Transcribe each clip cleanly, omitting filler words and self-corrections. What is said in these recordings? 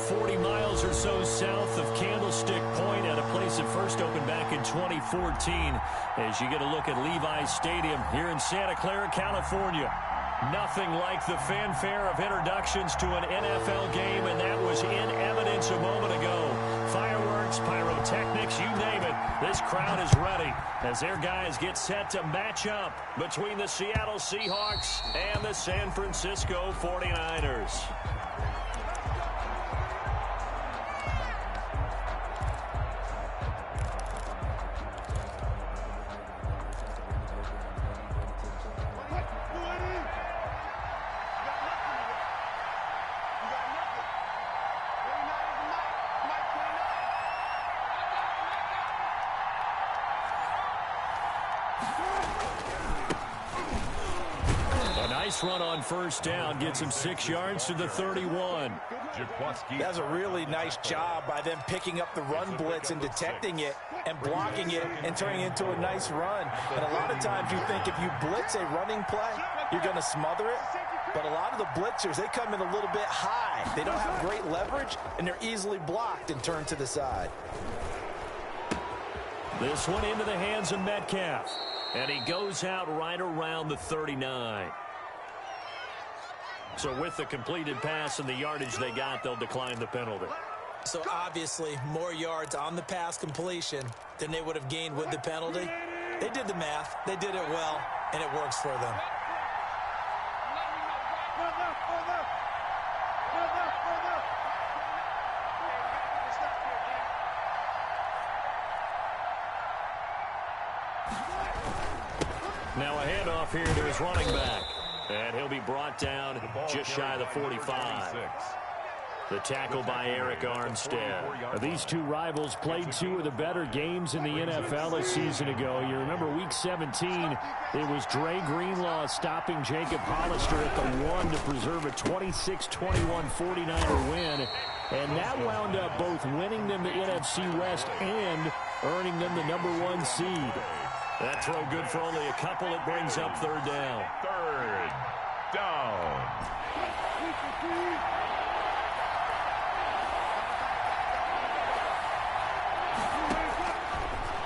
40 miles or so south of Candlestick Point at a place that first opened back in 2014 as you get a look at Levi's Stadium here in Santa Clara, California. Nothing like the fanfare of introductions to an NFL game, and that was in evidence a moment ago. Fireworks, pyrotechnics, you name it. This crowd is ready as their guys get set to match up between the Seattle Seahawks and the San Francisco 49ers. Run on first down gets him 6 yards to the 31. That's a really nice job by them picking up the run blitz and detecting it and blocking it and turning it into a nice run. And a lot of times you think if you blitz a running play, you're going to smother it. But a lot of the blitzers, they come in a little bit high. They don't have great leverage, and they're easily blocked and turned to the side. This one into the hands of Metcalf. And he goes out right around the 39. So with the completed pass and the yardage they got, they'll decline the penalty. So obviously more yards on the pass completion than they would have gained with the penalty. They did the math. They did it well, and it works for them. Now a handoff here to his running back. And he'll be brought down just shy of the 45. The tackle by Eric Armstead. These two rivals played two of the better games in the NFL a season ago. You remember Week 17, it was Dre Greenlaw stopping Jacob Hollister at the 1 to preserve a 26-21 49er win. And that wound up both winning them the NFC West and earning them the #1 seed. That throw good for only a couple. It brings up third down. Third down.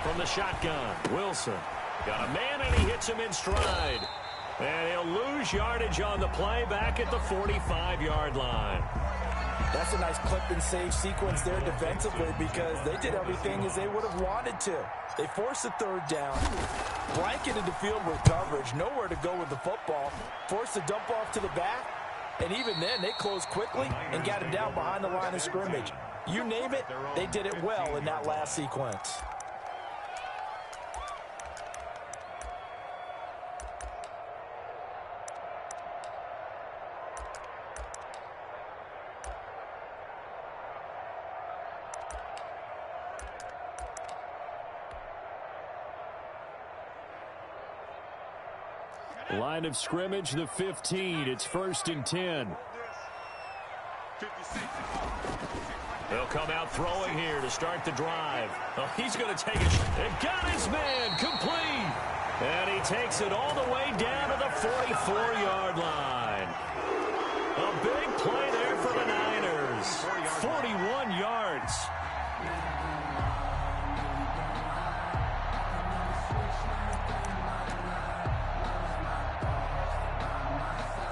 From the shotgun, Wilson. Got a man, and he hits him in stride. And he'll lose yardage on the play back at the 45-yard line. That's a nice clip and save sequence there defensively because they did everything as they would have wanted to. They forced the third down, blanketed the field with coverage, nowhere to go with the football, forced the dump off to the back, and even then they closed quickly and got him down behind the line of scrimmage. You name it, they did it well in that last sequence. Line of scrimmage, the 15. It's 1st and 10. They'll come out throwing here to start the drive. Oh, he's going to take it. They got his man complete. And he takes it all the way down to the 44-yard line. A big play there for the Niners. 41 yards.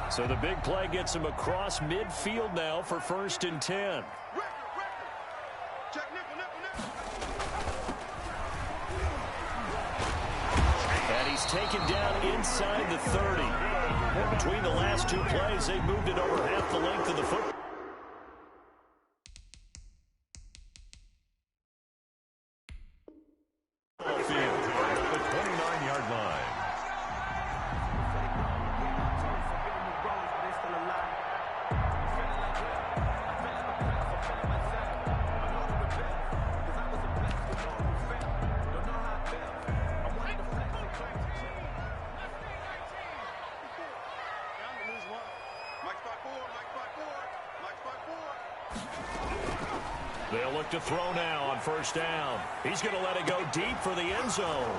So the big play gets him across midfield now for 1st and 10. And he's taken down inside the 30. Between the last two plays, they moved it over half the length of the football. They'll look to throw now on 1st down. He's going to let it go deep for the end zone.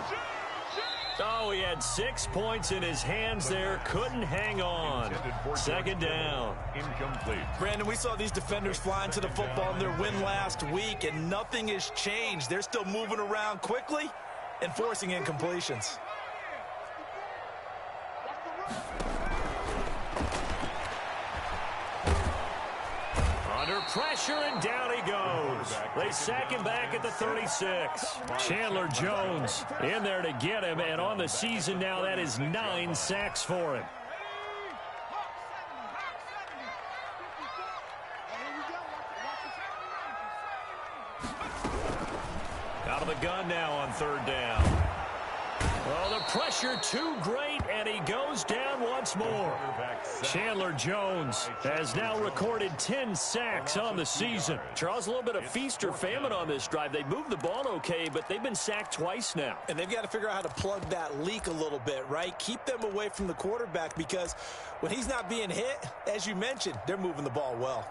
Oh, he had 6 points in his hands there. Couldn't hang on. Second down. Incomplete. Brandon, we saw these defenders fly into the football in their win last week, and nothing has changed. They're still moving around quickly and forcing incompletions. Under pressure, and down he goes. They sack him back at the 36. Chandler Jones in there to get him, and on the season now, that is 9 sacks for him. Out of the gun now on third down. Oh, the pressure too great, and he goes down once more. Chandler Jones has now recorded 10 sacks on the season. Charles, a little bit of feast or famine on this drive. They moved the ball okay, but they've been sacked twice now. And they've got to figure out how to plug that leak a little bit, right? Keep them away from the quarterback, because when he's not being hit, as you mentioned, they're moving the ball well.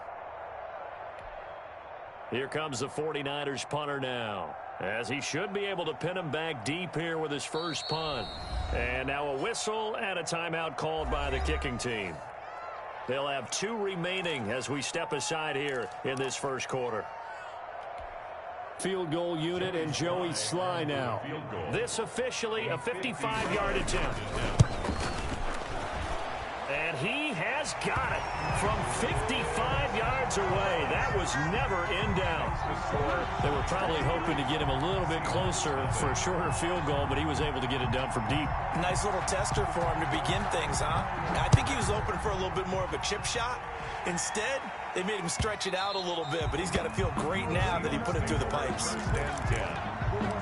Here comes the 49ers punter now, as he should be able to pin him back deep here with his first punt. And now a whistle and a timeout called by the kicking team. They'll have 2 remaining as we step aside here in this first quarter. Field goal unit and Joey Sly now. This officially a 55-yard attempt. And he has got it from 55 yards away. That was never in doubt. They were probably hoping to get him a little bit closer for a shorter field goal, but he was able to get it done from deep. Nice little tester for him to begin things, huh? I think he was open for a little bit more of a chip shot. Instead, they made him stretch it out a little bit, but he's got to feel great now that he put it through the pipes.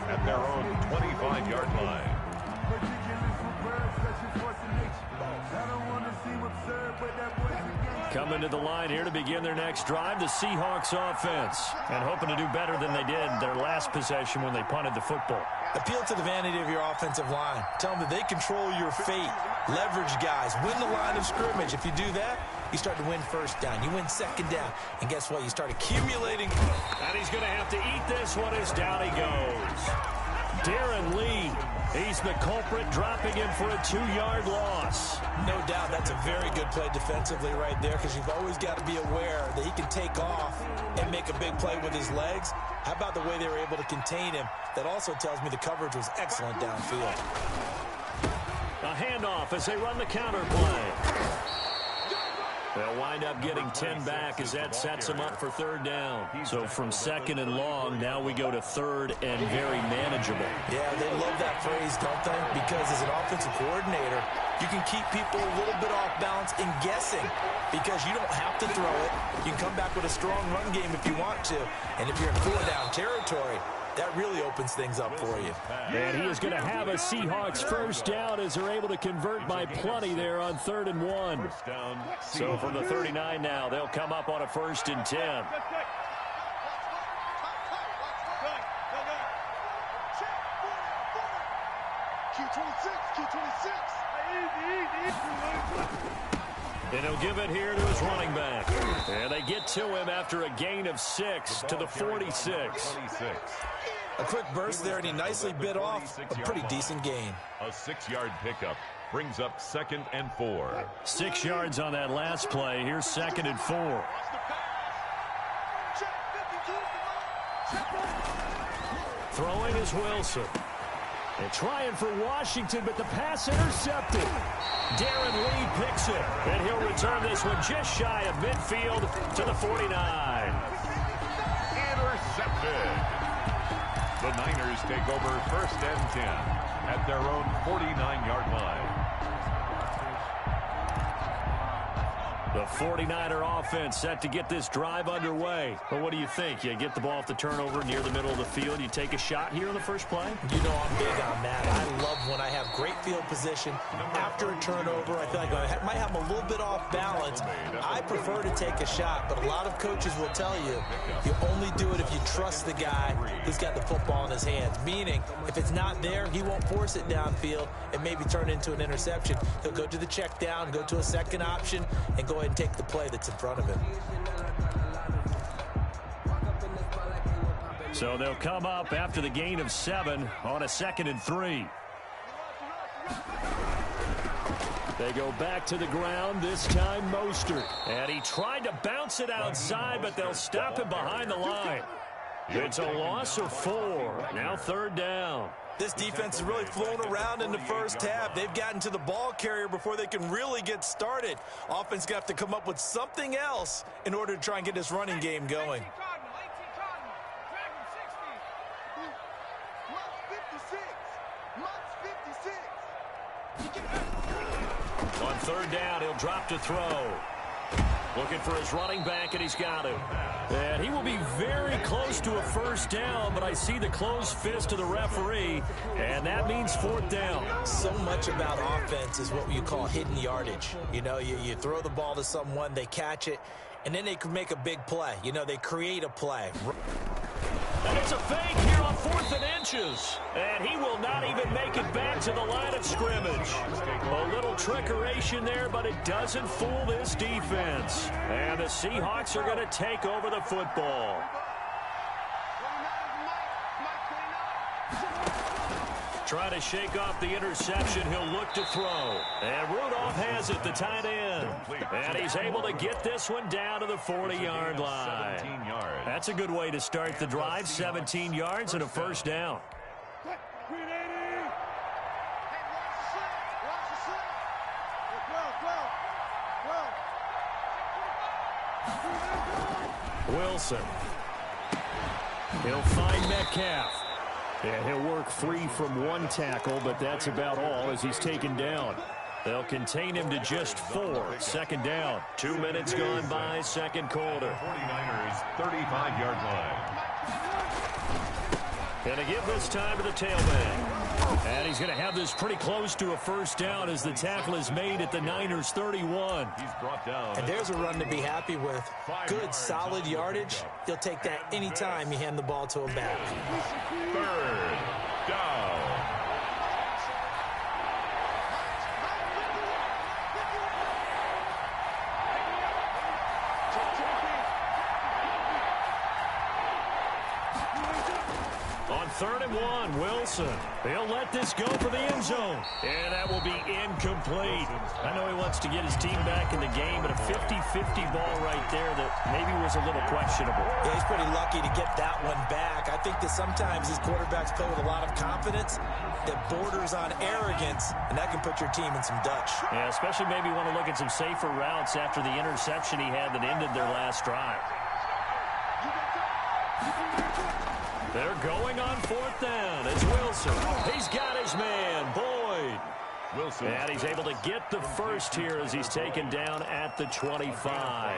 At their own 25-yard line. Coming to the line here to begin their next drive, the Seahawks offense, and hoping to do better than they did their last possession when they punted the football. Appeal to the vanity of your offensive line. Tell them that they control your fate. Leverage guys. Win the line of scrimmage. If you do that, you start to win first down. You win second down. And guess what? You start accumulating. And he's going to have to eat this one as down he goes. Darren Lee, he's the culprit, dropping him for a 2-yard loss. No doubt that's a very good play defensively right there, because you've always got to be aware that he can take off and make a big play with his legs. How about the way they were able to contain him? That also tells me the coverage was excellent downfield. A handoff as they run the counter play. They'll wind up getting 10 back as that sets them up for third down. So from second and long, now we go to third and very manageable. Yeah, they love that phrase, don't they? Because as an offensive coordinator, you can keep people a little bit off balance and guessing, because you don't have to throw it. You can come back with a strong run game if you want to. And if you're in 4-down territory, that really opens things up for you. And he is going to have a Seahawks first down as they're able to convert by plenty there on 3rd and 1. So from the 39 now, they'll come up on a 1st and 10. And he'll give it here to his running back. And they get to him after a gain of 6 to the 46. A quick burst there, and he nicely bit off a pretty decent gain. A 6-yard pickup brings up 2nd and 4. 6 yards on that last play. Here's 2nd and 4. Throwing is Wilson. And trying for Washington, but the pass intercepted. Darren Lee picks it, and he'll return this one just shy of midfield to the 49. Intercepted. The Niners take over 1st and 10 at their own 49-yard line. The 49er offense set to get this drive underway. But what do you think? You get the ball off the turnover near the middle of the field. You take a shot here in the first play? You know I'm big on that. I love when I have great field position. After a turnover, I feel like I might have a little bit off balance. I prefer to take a shot, but a lot of coaches will tell you, you only do it if you trust the guy who's got the football in his hands. Meaning, if it's not there, he won't force it downfield and maybe turn it into an interception. He'll go to the check down, go to a second option, and go ahead and take the play that's in front of him. So they'll come up after the gain of 7 on a 2nd and 3. They go back to the ground, this time Mostert. And he tried to bounce it outside, but they'll stop him behind the line. It's a loss of 4. Now 3rd down. This defense is really flown around in the first half. They've gotten to the ball carrier before they can really get started. Offense going to have to come up with something else in order to try and get this running game going. On 3rd down, he'll drop to throw. Looking for his running back, and he's got him. And he will be very close to a 1st down, but I see the closed fist of the referee, and that means 4th down. So much about offense is what you call hidden yardage. You know, you throw the ball to someone, they catch it, and then they can make a big play. You know, they create a play. And it's a fake here on 4th and inches. And he will not even make it back to the line of scrimmage. A little trickeration there, but it doesn't fool this defense. And the Seahawks are going to take over the football. Trying to shake off the interception. He'll look to throw. And Rudolph has it, the tight end. And he's able to get this one down to the 40-yard line. That's a good way to start the drive. 17 yards and a 1st down. Wilson. He'll find Metcalf. And he'll work free from 1 tackle, but that's about all as he's taken down. They'll contain him to just 4. 2nd down. 2 minutes gone by, 2nd quarter. 49ers 35-yard line. And to give this time to the tailback. And he's going to have this pretty close to a 1st down as the tackle is made at the Niners 31. He's brought down. And there's a run to be happy with. Good, solid yardage. You'll take that anytime you hand the ball to a back. 3rd down. On 3rd and 1, Wilson. He'll let this go for the end zone. And that will be incomplete. I know he wants to get his team back in the game, but a 50-50 ball right there that maybe was a little questionable. Yeah, he's pretty lucky to get that one back. I think that sometimes these quarterbacks play with a lot of confidence that borders on arrogance, and that can put your team in some Dutch. Yeah, especially maybe want to look at some safer routes after the interception he had that ended their last drive. They're going on 4th down. It's Wilson. He's got his man, Boyd. Wilson. And he's able to get the 1st here as he's taken down at the 25.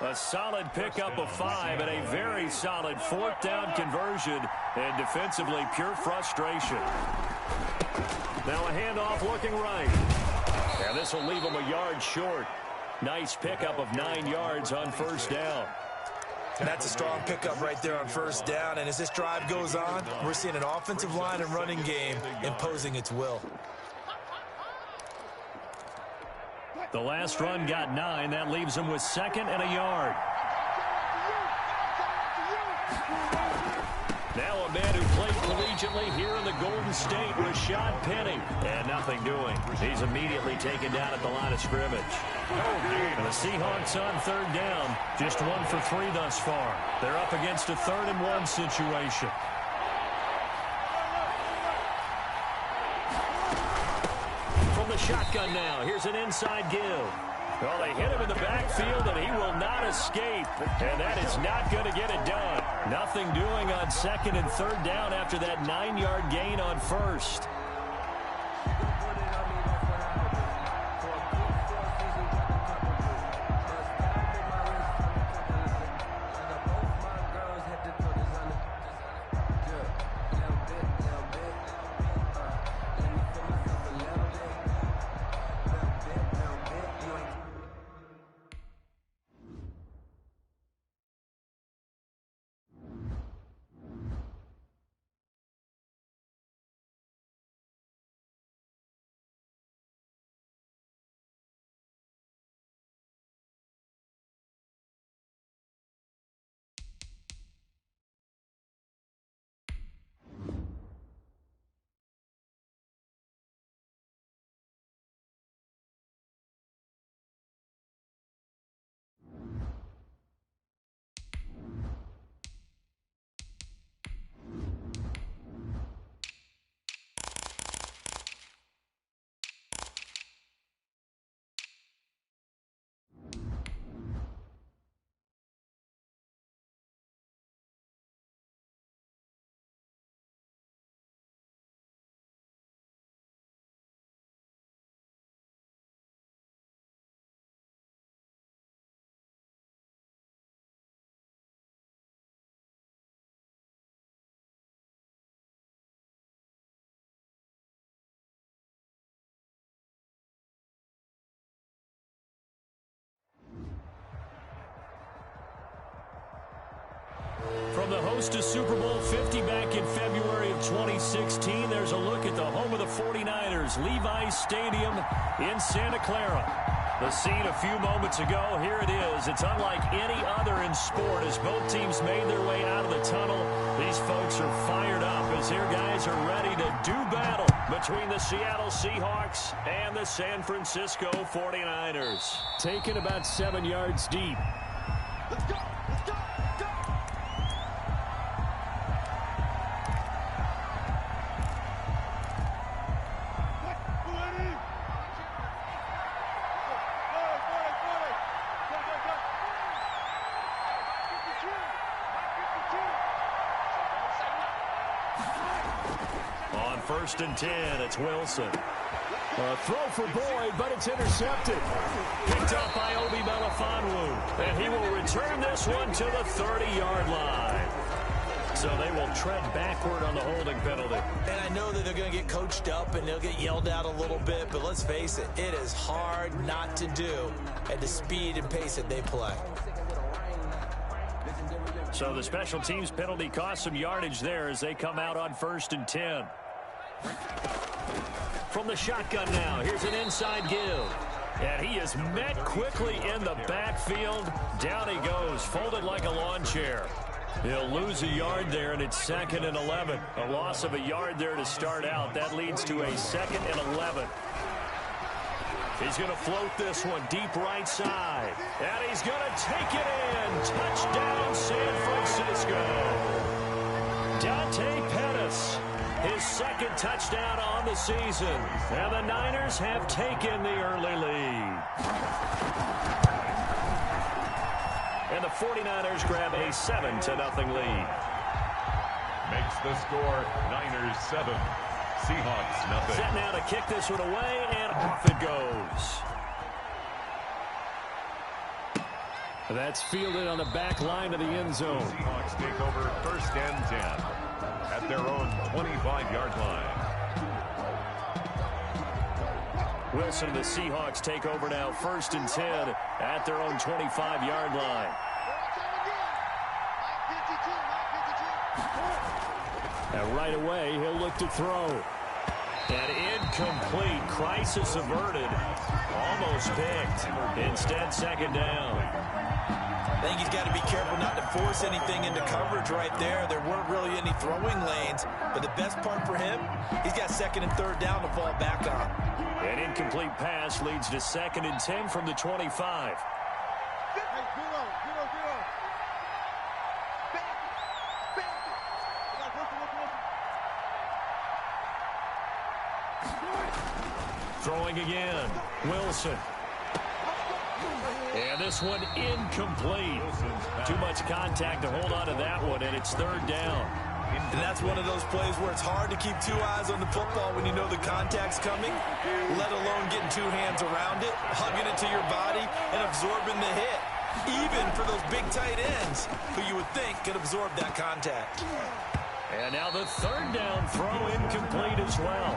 A solid pickup of 5 and a very solid 4th down conversion. And defensively, pure frustration. Now a handoff looking right. And this will leave him a yard short. Nice pickup of 9 yards on 1st down. And that's a strong pickup right there on 1st down. And as this drive goes on, we're seeing an offensive line and running game imposing its will. The last run got 9. That leaves him with 2nd and a yard. Now a man who played collegiately here in the Golden State, Rashad Penny. And nothing doing. He's immediately taken down at the line of scrimmage. And the Seahawks on 3rd down. Just 1 for 3 thus far. They're up against a 3rd and 1 situation. From the shotgun now. Here's an inside give. Well, they hit him in the backfield, and he will not escape. And that is not going to get it done. Nothing doing on 2nd and 3rd down after that 9-yard gain on 1st. host to Super Bowl 50 back in February of 2016. There's a look at the home of the 49ers, Levi's Stadium in Santa Clara. The scene a few moments ago, here it is. It's unlike any other in sport as both teams made their way out of the tunnel. These folks are fired up as their guys are ready to do battle between the Seattle Seahawks and the San Francisco 49ers. Taken about 7 yards deep. Let's go! Let's go! Let's go! On 1st and 10, it's Wilson. A throw for Boyd, but it's intercepted. Picked up by Obi Melifonwu, and he will return this one to the 30-yard line. So they will tread backward on the holding penalty. And I know that they're going to get coached up and they'll get yelled at a little bit, but let's face it, it is hard not to do at the speed and pace that they play. So the special teams penalty cost some yardage there as they come out on 1st and 10. From the shotgun now, here's an inside give. And he is met quickly in the backfield. Down he goes, folded like a lawn chair. He'll lose a yard there, and it's 2nd and 11. A loss of a yard there to start out. That leads to a 2nd and 11. He's going to float this one deep right side. And he's going to take it in. Touchdown, San Francisco. Dante Pettis, his 2nd touchdown on the season. And the Niners have taken the early lead. And the 49ers grab a 7-0 lead. Makes the score Niners 7. Seahawks nothing. Set now to kick this one away, and off it goes. That's fielded on the back line of the end zone. Seahawks take over 1st and 10 at their own 25-yard line. Wilson and the Seahawks take over now 1st and 10 at their own 25-yard line. And right away, he'll look to throw. And incomplete. Crisis averted. Almost picked. Instead, 2nd down. I think he's got to be careful not to force anything into coverage right there. There weren't really any throwing lanes, but the best part for him, he's got 2nd and 3rd down to fall back on. An incomplete pass leads to 2nd and 10 from the 25. Throwing again. Wilson. And this one incomplete. Too much contact to hold on to that one, and it's 3rd down. And that's one of those plays where it's hard to keep 2 eyes on the football when you know the contact's coming, let alone getting 2 hands around it, hugging it to your body, and absorbing the hit. Even for those big tight ends who you would think could absorb that contact. And now the 3rd down throw incomplete as well.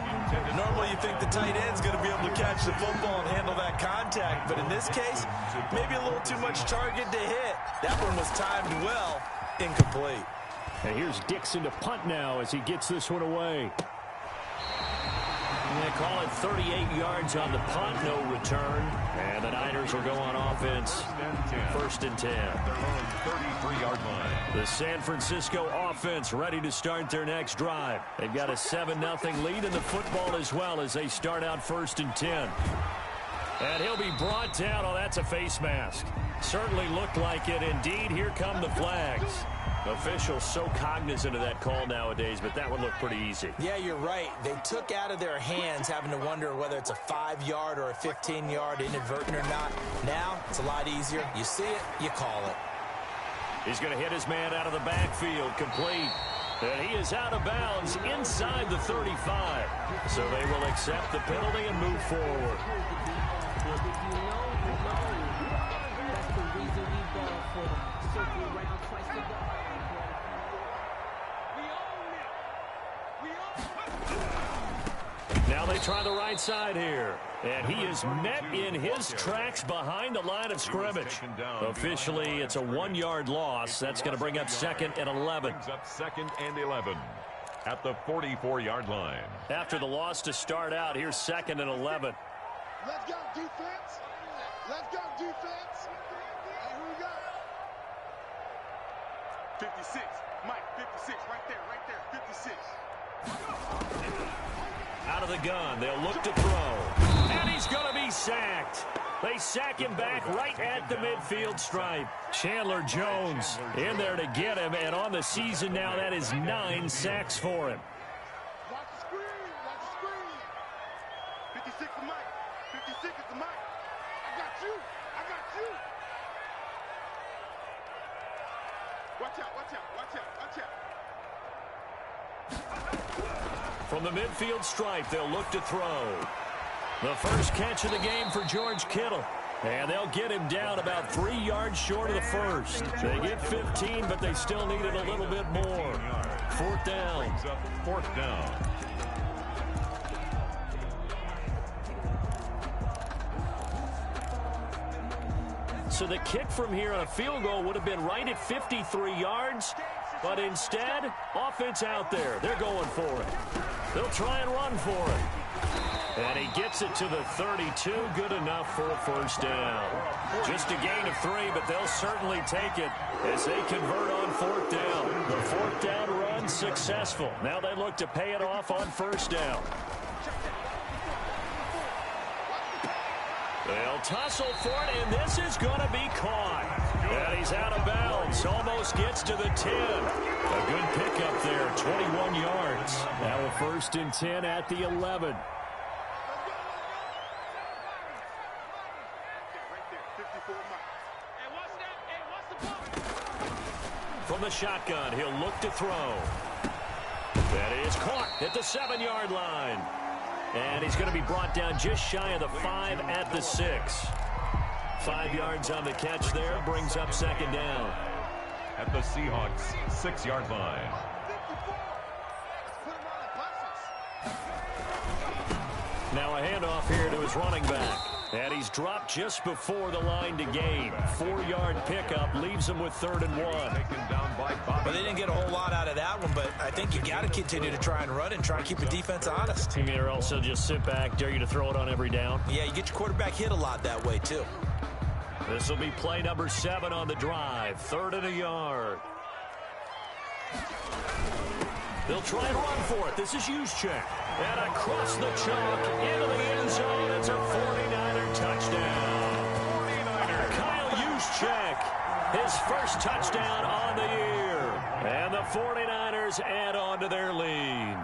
Normally you think the tight end's going to be able to catch the football and handle that contact, but in this case, maybe a little too much target to hit. That one was timed well, incomplete. And here's Dixon to punt now as he gets this one away. They call it 38 yards on the punt, no return. And the Niners will go on offense. 1st and 10. Their own 33-yard line. The San Francisco offense ready to start their next drive. They've got a 7-0 lead in the football as well as they start out 1st and 10. And he'll be brought down. Oh, that's a face mask. Certainly looked like it. Indeed, here come the flags. Officials so cognizant of that call nowadays, but that one looked pretty easy. Yeah, you're right. They took out of their hands having to wonder whether it's a 5-yard or a 15-yard inadvertent or not. Now, it's a lot easier. You see it, you call it. He's going to hit his man out of the backfield, complete. And he is out of bounds inside the 35. So they will accept the penalty and move forward. Now they try the right side here. And he is met in his tracks behind the line of scrimmage. Officially, it's a 1-yard loss. That's going to bring up 2nd and 11. Brings up 2nd and 11 at the 44-yard line. After the loss to start out, here's 2nd and 11. Let's go, defense. Let's go, defense. And who we got? 56. Mike, 56. Right there, 56. Out of the gun, they'll look to throw. And he's going to be sacked. They sack him back right at the midfield stripe. Chandler Jones in there to get him, and on the season now, that is 9 sacks for him. Watch the screen, watch the screen. 56 to Mike, 56 is to Mike. I got you, I got you. Watch out, watch out, watch out, watch out. From the midfield stripe, they'll look to throw. The first catch of the game for George Kittle. And they'll get him down about 3 yards short of the first. They get 15, but they still needed a little bit more. 4th down. Brings up 4th down. So the kick from here on a field goal would have been right at 53 yards. But instead, offense out there. They're going for it. They'll try and run for it. And he gets it to the 32. Good enough for a first down. Just a gain of 3, but they'll certainly take it as they convert on 4th down. The 4th down run successful. Now they look to pay it off on first down. They'll tussle for it, and this is going to be caught. And he's out of bounds. Almost gets to the 10. A good pickup there, 21 yards. Now a 1st and 10 at the 11. From the shotgun, he'll look to throw. That is caught at the 7-yard line. And he's going to be brought down just shy of the 5 at the 6. 5 yards on the catch there, brings up 2nd down. At the Seahawks 6-yard line. Now a handoff here to his running back. And he's dropped just before the line to gain. 4-yard pickup leaves him with 3rd and 1. Taken down by Bobby. But they didn't get a whole lot out of that one, but I think you got to continue to try and run and try and keep the defense honest. You mean or else he'll just sit back, dare you to throw it on every down? Yeah, you get your quarterback hit a lot that way, too. This will be play number 7 on the drive. 3rd and a yard. They'll try and run for it. This is Juszczyk. And across the chalk into the end zone. It's a 49er touchdown. 49er. Kyle Juszczyk, his first touchdown on the year. And the 49ers add on to their lead.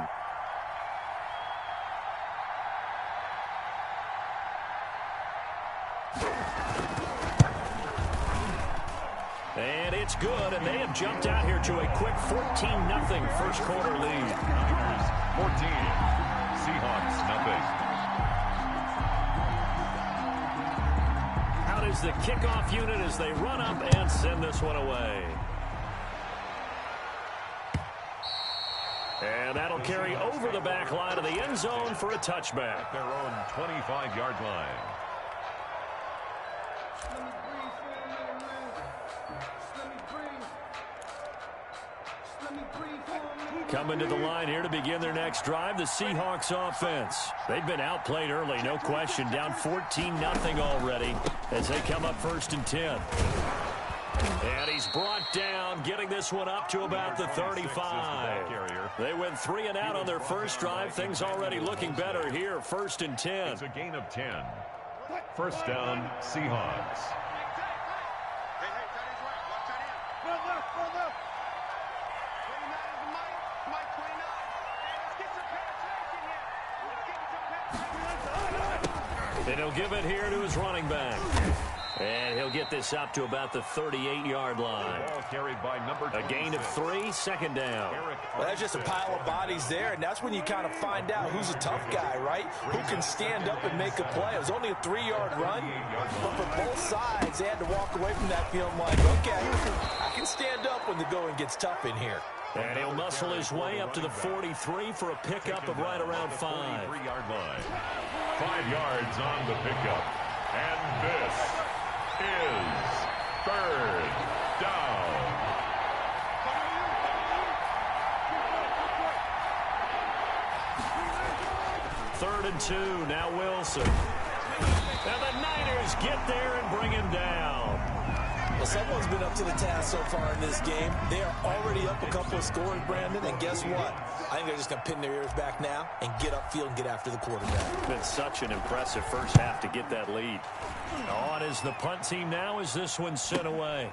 And it's good, and they have jumped out here to a quick 14-0 first quarter lead. 14. Seahawks, nothing. Out is the kickoff unit as they run up and send this one away. And that'll carry over the back line of the end zone for a touchback. At their own 25-yard line. Coming to the line here to begin their next drive, the Seahawks offense. They've been outplayed early, no question. Down 14-0 already as they come up 1st and 10. And he's brought down, getting this one up to about the 35. They went 3 and out on their first drive. Things already looking better here, 1st and 10. It's a gain of 10. First down, Seahawks. And he'll give it here to his running back. And he'll get this up to about the 38-yard line. Ball carried by number 26. A gain of 3, 2nd down. Well, that's just a pile of bodies there, and that's when you kind of find out who's a tough guy, right? Who can stand up and make a play. It was only a 3-yard run, but for both sides, they had to walk away from that feeling like, okay, I can stand up when the going gets tough in here. And he'll muscle his way up to the 43 for a pickup of right around 5. 43-yard line. 5 yards on the pickup. And this is third down. Third and 2, now Wilson. And the Niners get there and bring him down. Well, someone's been up to the task so far in this game. They are already up a couple of scores, Brandon, and guess what? I think they're just going to pin their ears back now and get upfield and get after the quarterback. Been such an impressive first half to get that lead. On is the punt team now as this one's sent away.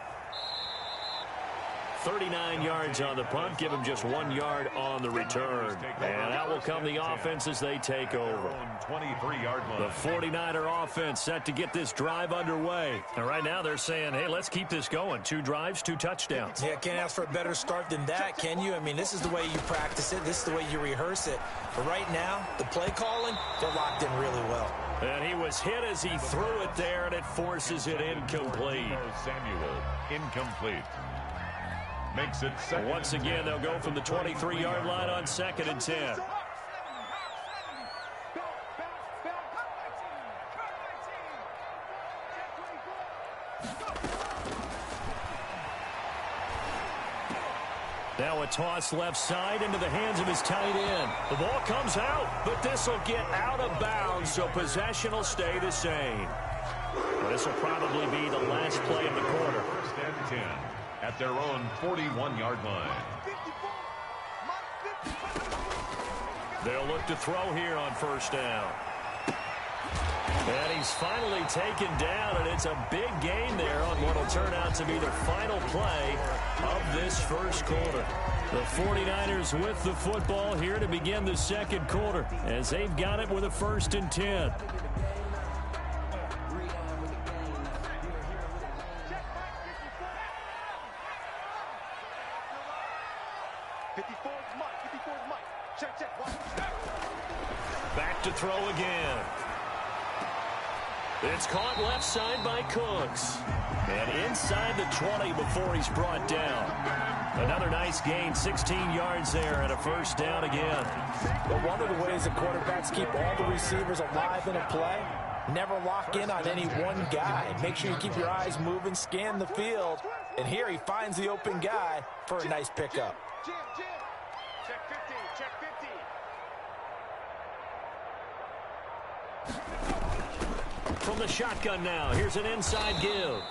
39 yards on the punt, give him just 1 yard on the return. And out will come the offense as they take over. 23-yard line. The 49er offense set to get this drive underway. And right now they're saying, hey, let's keep this going. 2 drives, 2 touchdowns. Yeah, can't ask for a better start than that, can you? I mean, this is the way you practice it. This is the way you rehearse it. But right now, the play calling, they're locked in really well. And he was hit as he threw it there, and it forces it incomplete. Samuel, incomplete. Makes it second. Once again, they'll go from the 23-yard line on 2nd and 10. Now a toss left side into the hands of his tight end. The ball comes out, but this will get out of bounds, so possession will stay the same. Well, this will probably be the last play of the quarter. First and 10 at their own 41-yard line. They'll look to throw here on first down. And he's finally taken down, and it's a big gain there on what will turn out to be the final play of this first quarter. The 49ers with the football here to begin the second quarter as they've got it with a 1st and 10. Back to throw again. It's caught left side by Cooks. And inside the 20 before he's brought down. Another nice gain, 16 yards there and a first down again. But one of the ways that quarterbacks keep all the receivers alive in a play, never lock in on any one guy. Make sure you keep your eyes moving, scan the field. And here he finds the open guy for a nice pickup. Check 15, check 15. From the shotgun now, here's an inside give.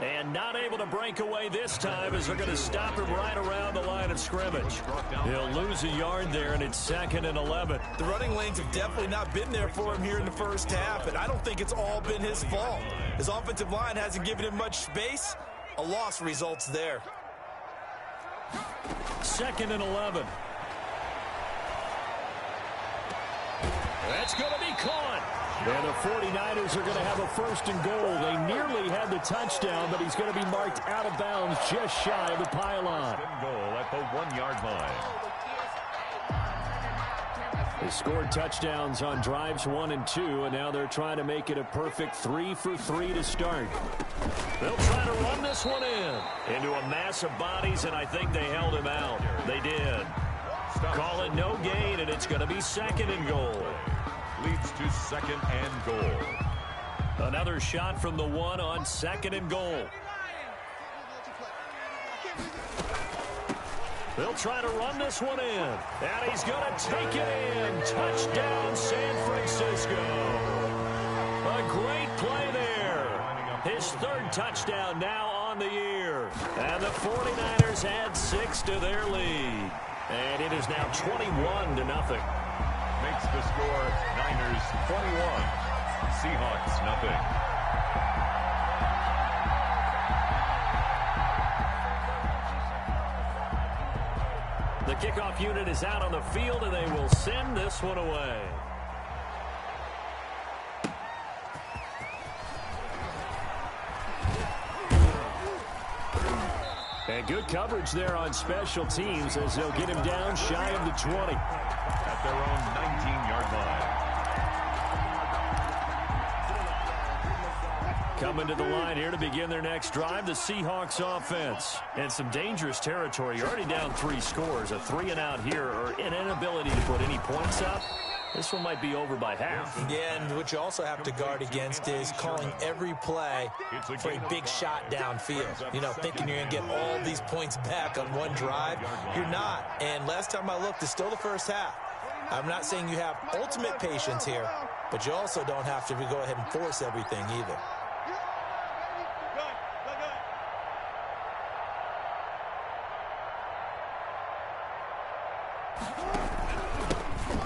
And not able to break away this time as they're going to stop him right around the line of scrimmage. He'll lose a yard there, and it's 2nd and 11. The running lanes have definitely not been there for him here in the first half, and I don't think it's all been his fault. His offensive line hasn't given him much space. A loss results there. 2nd and 11. That's going to be caught. And the 49ers are going to have a 1st and goal. They nearly had the touchdown, but he's going to be marked out of bounds just shy of the pylon. 1st and goal at the 1-yard line. They scored touchdowns on drives 1 and 2, and now they're trying to make it a perfect 3 for 3 to start. They'll try to run this one into a mass of bodies, and I think they held him out. They did. Call it no gain, and it's going to be 2nd and goal. Leads to 2nd and goal. Another shot from the 1 on 2nd and goal. They'll try to run this one in. And he's going to take it in. Touchdown, San Francisco. A great play there. His 3rd touchdown now on the year. And the 49ers add 6 to their lead. And it is now 21-0. Makes the score Niners 21, Seahawks nothing. The kickoff unit is out on the field, and they will send this one away. And good coverage there on special teams as they'll get him down shy of the 20. At their own 19-yard line. Coming to the line here to begin their next drive, the Seahawks offense. And some dangerous territory. You're already down 3 scores. A 3-and-out here, or an inability to put any points up. This one might be over by half. Yeah, and what you also have to guard against is calling every play for a big shot downfield. You know, thinking you're going to get all these points back on one drive. You're not. And last time I looked, it's still the first half. I'm not saying you have ultimate patience here, but you also don't have to go ahead and force everything either.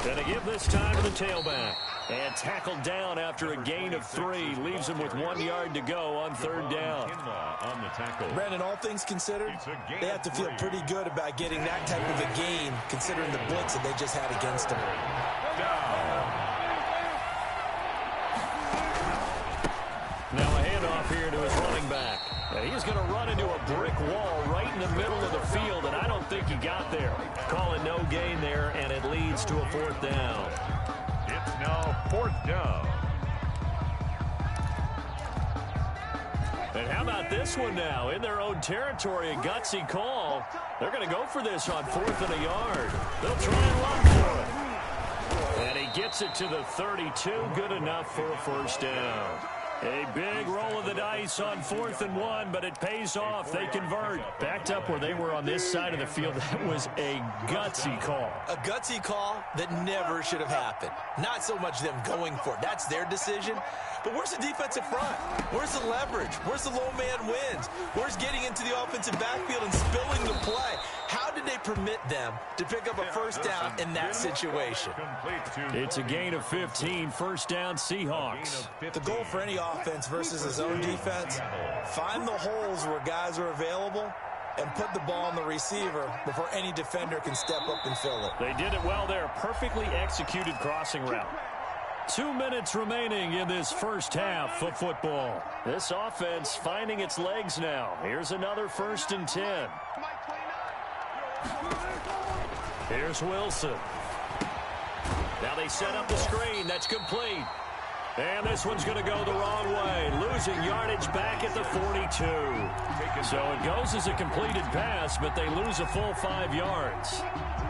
Gonna give this time to the tailback. And tackled down after a gain of 3. Leaves him with 1 yard to go on 3rd down. On the tackle. Brandon, all things considered, they have to feel pretty good about getting that type of a gain, considering the blitz that they just had against them. Now a handoff here to his running back. And he's going to run into a brick wall right in the middle of the field, and I don't think he got there. Call it no gain there, and it leads to a 4th down. It's now 4th down. And how about this one now? In their own territory, a gutsy call. They're going to go for this on 4th and a yard. They'll try and run for it. And he gets it to the 32. Good enough for a 1st down. A big roll of the dice on 4th and 1, but it pays off. They convert. Backed up where they were on this side of the field. That was a gutsy call. A gutsy call that never should have happened. Not so much them going for it. That's their decision. But where's the defensive front? Where's the leverage? Where's the low man wins? Where's getting into the offensive backfield and spilling the play? How did they permit them to pick up a 1st down in that situation? It's a gain of 15, 1st down Seahawks. The goal for any offense versus his own defense, find the holes where guys are available and put the ball on the receiver before any defender can step up and fill it. They did it well there. Perfectly executed crossing route. 2 minutes remaining in this first half of football. This offense finding its legs now. Here's another 1st and 10. Here's Wilson. Now they set up the screen. That's complete. And this one's going to go the wrong way. Losing yardage back at the 42. So it goes as a completed pass, but they lose a full 5 yards.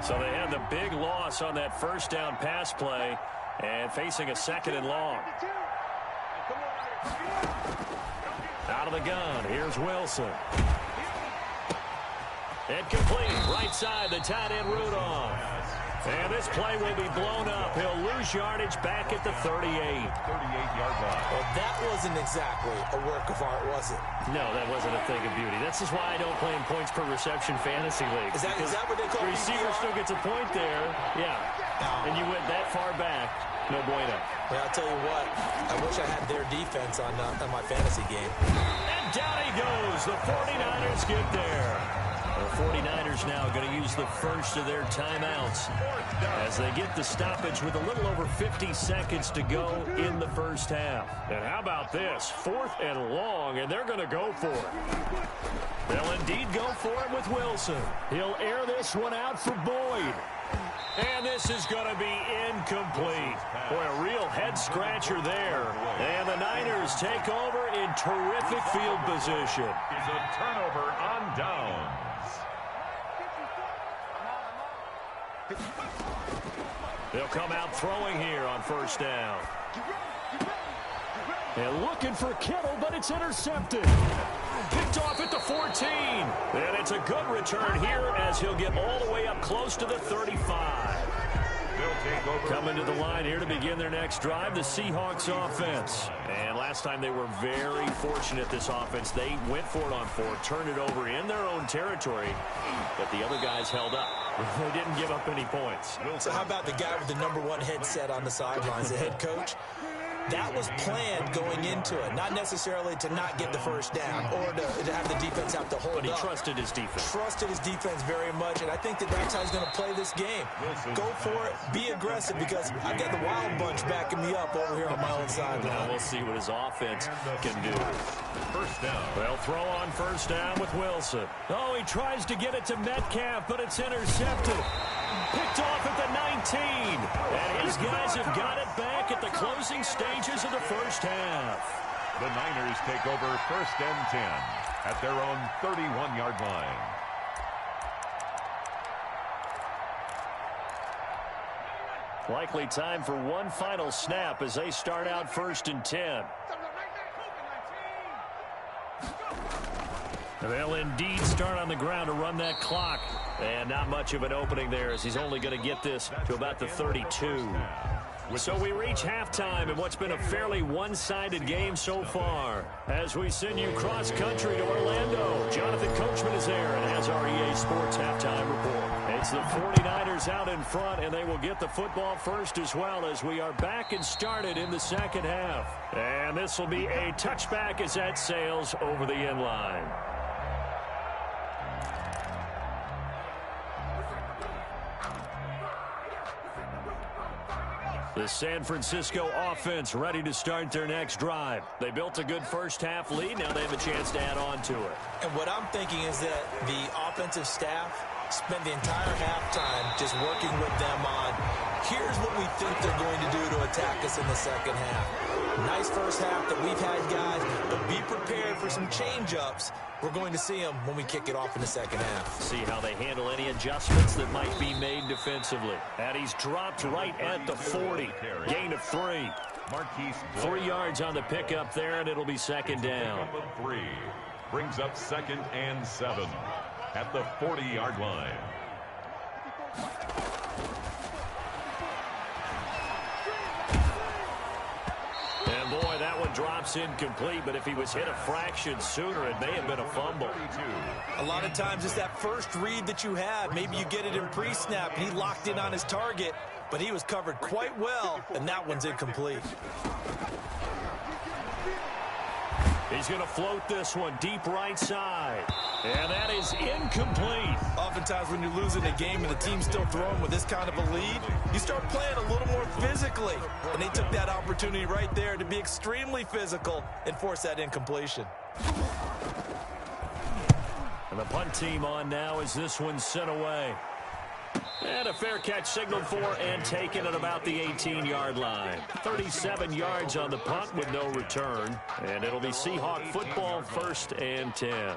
So they had the big loss on that 1st down pass play and facing a 2nd and long. Out of the gun, here's Wilson. Incomplete, right side, the tight end Rudolph. And this play will be blown up. He'll lose yardage back at the 38. 38-yard line. Well, that wasn't exactly a work of art, was it? No, that wasn't a thing of beauty. That's just why I don't play in points per reception fantasy leagues. Is that what they call the receiver PPR? still gets a point there. Yeah. And you went that far back. No bueno. Well, I'll tell you what. I wish I had their defense on my fantasy game. And down he goes. The 49ers get there. The 49ers now going to use the first of their timeouts as they get the stoppage with a little over 50 seconds to go in the first half. And how about this? 4th and long, and they're going to go for it. They'll indeed go for it with Wilson. He'll air this one out for Boyd. And this is going to be incomplete. Boy, a real head-scratcher there. And the Niners take over in terrific field position. Is a turnover on downs. They'll come out throwing here on 1st down. And looking for Kittle, but it's intercepted. Picked off at the 14. And it's a good return here as he'll get all the way up close to the 35. Coming to the line here to begin their next drive, the Seahawks offense. And last time they were very fortunate, this offense. They went for it on 4, turned it over in their own territory, but the other guys held up. They didn't give up any points. So how about the guy with the #1 headset on the sidelines, the head coach? That was planned going into it, not necessarily to not get the 1st down or to have the defense have to hold up. But he trusted his defense. Trusted his defense very much, and I think that's how he's going to play this game. Go for it, be aggressive, because I've got the Wild Bunch backing me up over here on my own sideline. Now we'll see what his offense can do. 1st down. They'll throw on 1st down with Wilson. Oh, he tries to get it to Metcalf, but it's intercepted. Picked off at the 19. And his guys have got it back at the closing stages of the first half. The Niners take over 1st and 10 at their own 31-yard line. Likely time for one final snap as they start out 1st and 10. They'll indeed start on the ground to run that clock. And not much of an opening there as he's only going to get this to about the 32. So we reach halftime in what's been a fairly one-sided game so far. As we send you cross-country to Orlando, Jonathan Coachman is there and has our EA Sports halftime report. It's the 49ers out in front, and they will get the football first as well as we are back and started in the second half. And this will be a touchback as that sails over the end line. The San Francisco offense ready to start their next drive. They built a good first half lead. Now they have a chance to add on to it. And what I'm thinking is that the offensive staff spent the entire halftime just working with them on, here's what we think they're going to do to attack us in the second half. Nice first half that we've had, guys, but be prepared for some change-ups. We're going to see them when we kick it off in the second half. See how they handle any adjustments that might be made defensively. And he's dropped right at the 40. Gain of 3. 3 yards on the pickup there, and it'll be second down. 3 brings up 2nd and 7 at the 40-yard line. And boy, that one drops incomplete, but if he was hit a fraction sooner, it may have been a fumble. A lot of times it's that first read that you have. Maybe you get it in pre-snap, and he locked in on his target, but he was covered quite well, and that one's incomplete. He's going to float this one deep right side. And that is incomplete. Oftentimes when you're losing a game and the team's still throwing with this kind of a lead, you start playing a little more physically. And they took that opportunity right there to be extremely physical and force that incompletion. And the punt team on now as this one's sent away. And a fair catch signaled for and taken at about the 18-yard line. 37 yards on the punt with no return. And it'll be Seahawk football 1st and 10.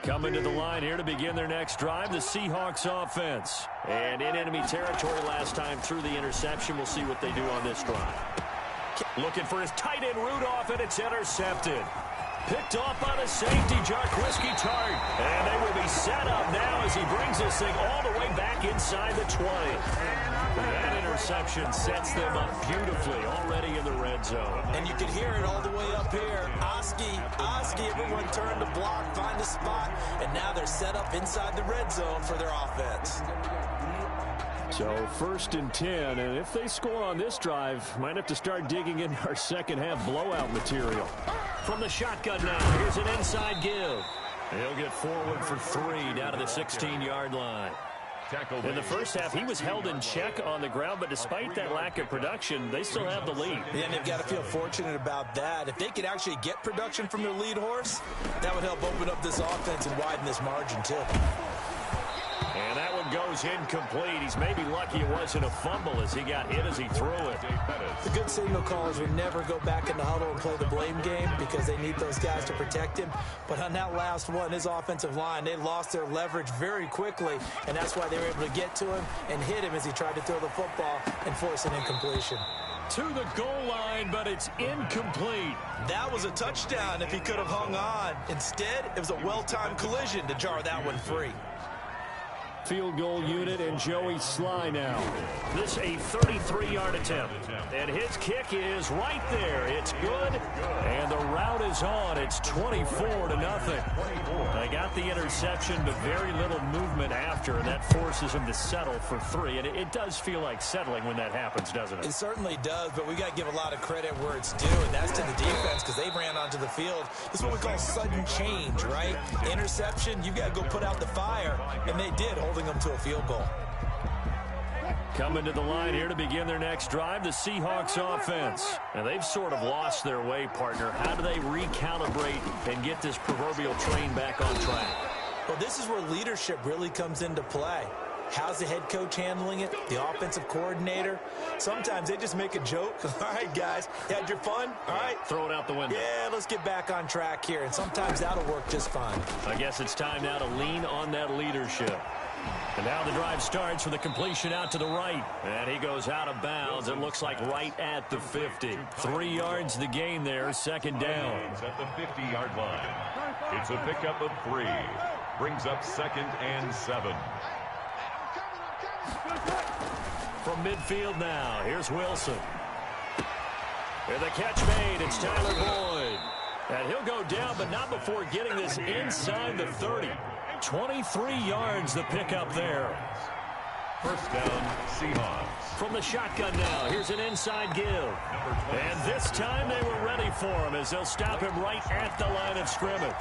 Coming to the line here to begin their next drive, the Seahawks offense. And in enemy territory last time through the interception. We'll see what they do on this drive. Looking for his tight end Rudolph, and it's intercepted. Picked off by the safety, Jarquiski Tart. And they will be set up now as he brings this thing all the way back inside the 20. That interception sets them up beautifully already in the red zone. And you can hear it all the way up here. Oski, everyone turn to block, find a spot, and now they're set up inside the red zone for their offense. So 1st and 10, and if they score on this drive, might have to start digging in our second half blowout material. From the shotgun now, here's an inside give. He'll get forward for 3 down to the 16-yard line. In the first half, he was held in check on the ground, but despite that lack of production, they still have the lead. Yeah, and they've got to feel fortunate about that. If they could actually get production from their lead horse, that would help open up this offense and widen this margin, too. And that one goes incomplete. He's maybe lucky it wasn't a fumble as he got hit as he threw it. The good signal callers would never go back in the huddle and play the blame game because they need those guys to protect him. But on that last one, his offensive line, they lost their leverage very quickly, and that's why they were able to get to him and hit him as he tried to throw the football and force an incompletion. To the goal line, but it's incomplete. That was a touchdown if he could have hung on. Instead, it was a well-timed collision to jar that one free. Field goal unit and Joey Sly now. This a 33-yard attempt. And his kick is right there. It's good. And the route is on. It's 24-0. They got the interception, but very little movement after, and that forces him to settle for 3. And it does feel like settling when that happens, doesn't it? It certainly does, but we got to give a lot of credit where it's due, and that's to the defense because they ran onto the field. This is what we call sudden change, right? Interception, you got to go put out the fire, and they did, holding them to a field goal. Coming to the line here to begin their next drive, the Seahawks offense. And they've sort of lost their way, partner. How do they recalibrate and get this proverbial train back on track? Well, this is where leadership really comes into play. How's the head coach handling it? The offensive coordinator? Sometimes they just make a joke. All right, guys, you had your fun? All right. Throw it out the window. Yeah, let's get back on track here, and sometimes that'll work just fine. I guess it's time now to lean on that leadership. And now the drive starts with a completion out to the right. And he goes out of bounds. It looks like right at the 50. 3 yards the gain there, second down. At the 50-yard line. It's a pickup of 3. Brings up 2nd and 7. From midfield now, here's Wilson. With a catch made, it's Tyler Boyd. And he'll go down, but not before getting this inside the 30. 23 yards the pickup there. First down, Seahawks. From the shotgun now, here's an inside give. And this time they were ready for him as they'll stop him right at the line of scrimmage.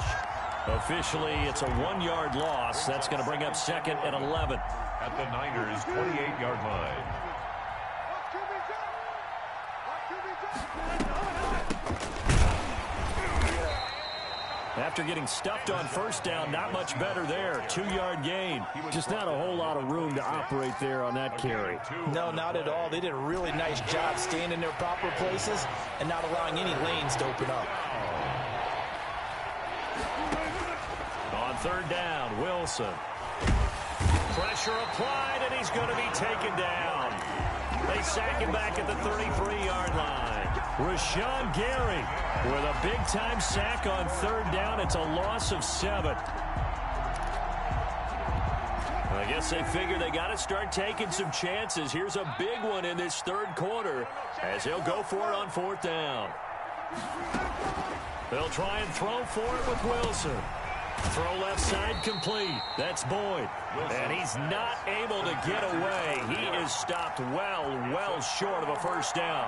Officially, it's a 1-yard loss. That's going to bring up 2nd and 11. At the Niners' 28-yard line. After getting stuffed on first down, not much better there. 2-yard gain. Just not a whole lot of room to operate there on that carry. No, not at all. They did a really nice job staying in their proper places and not allowing any lanes to open up. On third down, Wilson. Pressure applied, and he's going to be taken down. They sack him back at the 33-yard line. Rashawn Gary with a big-time sack on third down. It's a loss of 7. I guess they figure they got to start taking some chances. Here's a big one in this third quarter as he'll go for it on fourth down. They'll try and throw for it with Wilson. Throw left side complete. That's Boyd. And he's not able to get away. He is stopped well short of a first down.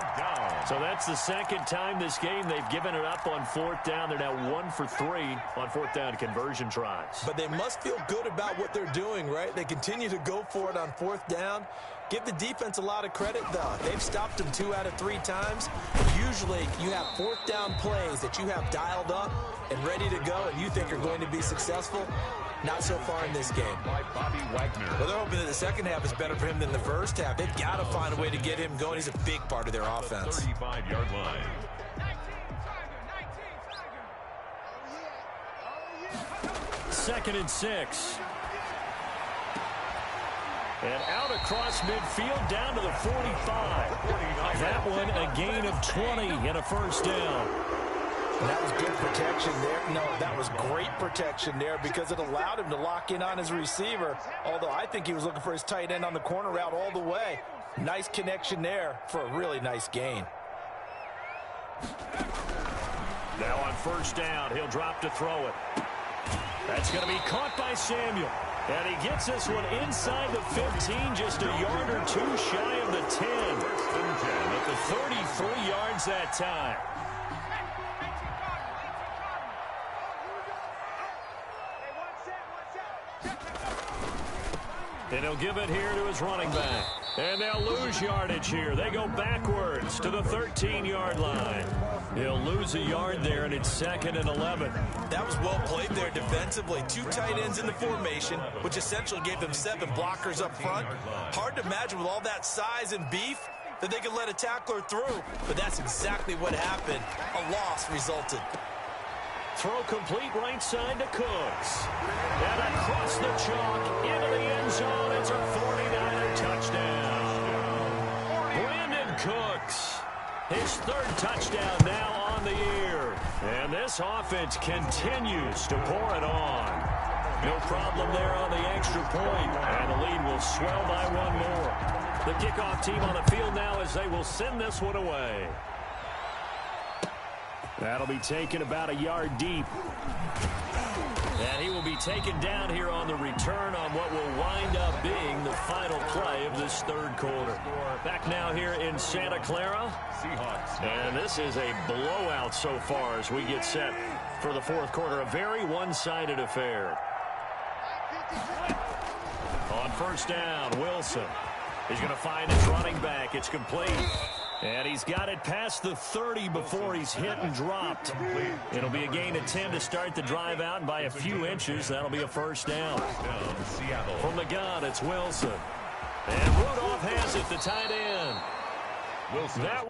So that's the second time this game they've given it up on fourth down. They're now 1 for 3 on fourth down conversion tries. But they must feel good about what they're doing, right? They continue to go for it on fourth down. Give the defense a lot of credit, though. They've stopped them 2 out of 3 times. Usually, you have fourth down plays that you have dialed up and ready to go, and you think are going to be successful. Not so far in this game. By Bobby Wagner. Well, they're hoping that the second half is better for him than the first half. They've got to find a way to get him going. He's a big part of their offense. 35-yard line. Second and 6. And out across midfield down to the 45. That one a gain of 20 and a first down. And that was good protection there. No, that was great protection there because it allowed him to lock in on his receiver. Although I think he was looking for his tight end on the corner route all the way. Nice connection there for a really nice gain. Now on first down, he'll drop to throw it. That's going to be caught by Samuel. And he gets this one inside the 15, just a yard or 2 shy of the 10. First and 10 at the 33 yards that time. And he'll give it here to his running back. And they'll lose yardage here. They go backwards to the 13-yard line. He'll lose a yard there, and it's 2nd and 11. That was well played there defensively. 2 tight ends in the formation, which essentially gave them 7 blockers up front. Hard to imagine with all that size and beef that they could let a tackler through. But that's exactly what happened. A loss resulted. Throw complete right side to Cooks. And across the chalk into the end zone. It's a 49er touchdown. Brandon Cooks, his 3rd touchdown now on the year. And this offense continues to pour it on. No problem there on the extra point. And the lead will swell by 1 more. The kickoff team on the field now as they will send this one away. That'll be taken about a yard deep. And he will be taken down here on the return on what will wind up being the final play of this third quarter. Back now here in Santa Clara. Seahawks. And this is a blowout so far as we get set for the fourth quarter. A very one-sided affair. On first down, Wilson. He's going to find his running back. It's complete. And he's got it past the 30 before he's hit and dropped. It'll be a gain of 10 to start the drive out, and by a few inches, that'll be a first down. Seattle. From the gun, it's Wilson. And Rudolph has it, the tight end. Wilson. That